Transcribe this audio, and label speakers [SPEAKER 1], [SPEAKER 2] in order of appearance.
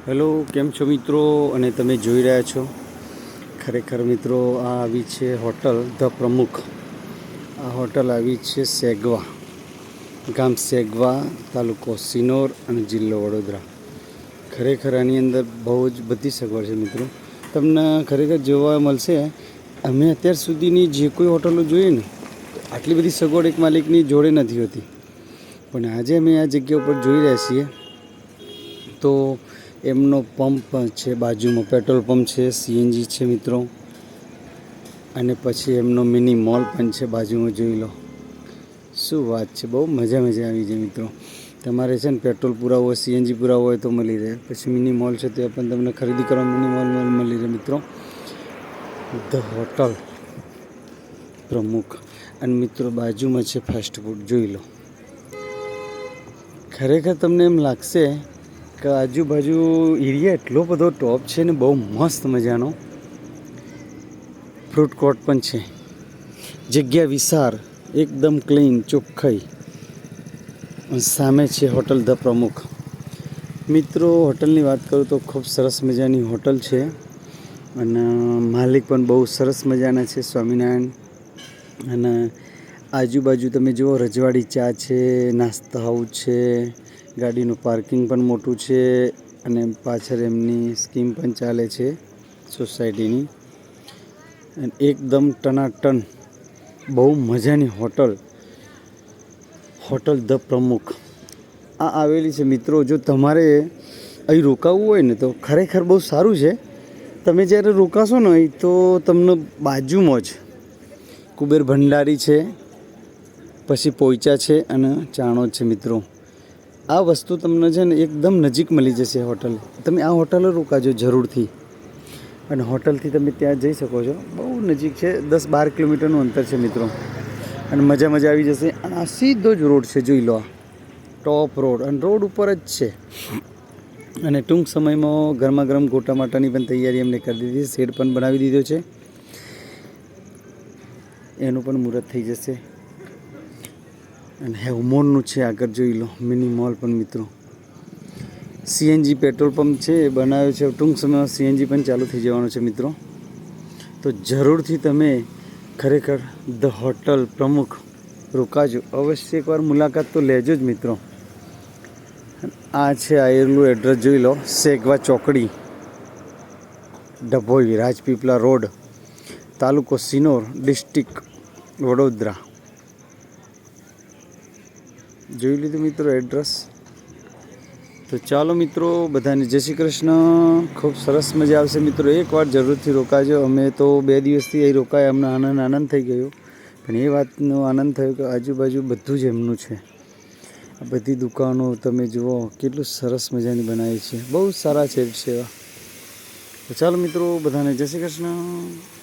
[SPEAKER 1] Hello, કેમ છો મિત્રો? અને તમે જોઈ રહ્યા છો ખરેખર મિત્રો આ આવી છે હોટલ ધ પ્રમુખ. આ હોટલ આવી છે સેગવા, ગામ સેગવા, તાલુકો સિનોર અને જિલ્લો વડોદરા. ખરેખર આની અંદર બહુ જ બધી સગવડ છે મિત્રો. તમને ખરેખર જોવા મળશે. અમે અત્યાર સુધીની જે કોઈ હોટલો જોઈએ ને, આટલી બધી સગવડ એક માલિકની જોડે નથી હોતી. પણ આજે અમે આ જગ્યા ઉપર જોઈ રહ્યા છીએ તો એમનો પંપ છે, બાજુમાં પેટ્રોલ પંપ છે, સીએનજી છે મિત્રો. અને પછી એમનો મિની મોલ પણ છે બાજુમાં, જોઈ લો. શું વાત છે, બહુ મજા આવી જાય મિત્રો. તમારે છે ને પેટ્રોલ પુરાવું હોય, સીએનજી પુરાવું હોય તો મળી રહે. પછી મિની મોલ છે ત્યાં પણ તમને ખરીદી કરવા મિની મોલ મળી રહે મિત્રો. ધ હોટલ પ્રમુખ. અને મિત્રો બાજુમાં છે ફાસ્ટ ફૂડ, જોઈ લો. ખરેખર તમને એમ લાગશે કે આજુબાજુ એરિયા એટલો બધો ટોપ છે ને, બહુ મસ્ત મજાનો. ફ્રૂટ કોર્ટ પણ છે, જગ્યા વિશાળ, એકદમ ક્લીન, ચોખ્ખાઈ. સામે છે હોટલ ધ પ્રમુખ. મિત્રો હોટલની વાત કરું તો ખૂબ સરસ મજાની હોટલ છે. અને માલિક પણ બહુ સરસ મજાના છે, સ્વામિનારાયણ. અને આજુબાજુ તમે જુઓ, રજવાડી ચા છે, નાસ્તા હાઉસ છે, ગાડીનું પાર્કિંગ પણ મોટું છે. અને પાછળ એમની સ્કીમ પણ ચાલે છે સોસાયટીની. અને એકદમ ટનાટન બહુ મજાની હોટલ ધ પ્રમુખ આ આવેલી છે મિત્રો. જો તમારે અહીં રોકાવું હોય ને તો ખરેખર બહુ સારું છે. તમે જ્યારે રોકાશો ને અહીં, તો તમને બાજુમાં જ કુબેર ભંડારી છે, પછી પોઈચા છે અને ચાણોદ છે મિત્રો. આ વસ્તુ તમને છે ને એકદમ નજીક મળી જશે હોટલ. તમે આ હોટલે રોકાજો જરૂરથી. અને હોટલથી તમે ત્યાં જઈ શકો છો, બહુ નજીક છે, 10-12 કિલોમીટરનું અંતર છે મિત્રો. અને મજા આવી જશે. અને આ સીધો જ રોડ છે, જોઈ લો. ટોપ રોડ, અને રોડ ઉપર જ છે. અને ટૂંક સમયમાં ગરમા ગરમ ગોટા માટાની પણ તૈયારી એમને કરી દીધી. શેડ પણ બનાવી દીધો છે, એનું પણ મુહૂર્ત થઈ જશે. અને હેવમોરનું છે આગળ, જોઈ લો. મિની મોલ પણ મિત્રો. સીએનજી પેટ્રોલ પંપ છે, એ બનાવ્યો છે. ટૂંક સમયમાં સીએનજી પણ ચાલુ થઈ જવાનું છે મિત્રો. તો જરૂરથી તમે ખરેખર ધ હોટલ પ્રમુખ રોકાજો. અવશ્ય એકવાર મુલાકાત તો લેજો જ મિત્રો. આ છે આવેલું એડ્રેસ, જોઈ લો. સેગવા ચોકડી, ડભોઈ, રાજપીપળા રોડ, તાલુકો સિનોર, ડિસ્ટ્રિક્ટ વડોદરા. જોઈ લીધું મિત્રો એડ્રેસ. તો ચાલો મિત્રો, બધાને જય શ્રી કૃષ્ણ. ખૂબ સરસ મજા આવશે મિત્રો. એકવાર જરૂરથી રોકાજો. અમે તો 2 દિવસથી અહીં રોકાયા, અમને આનંદ થઈ ગયો. પણ એ વાતનો આનંદ થયો કે આજુબાજુ બધું જ એમનું છે. આ બધી દુકાનો તમે જુઓ, કેટલું સરસ મજાની બનાવી છે. બહુ સારા છે. તો ચાલો મિત્રો, બધાને જય શ્રી કૃષ્ણ.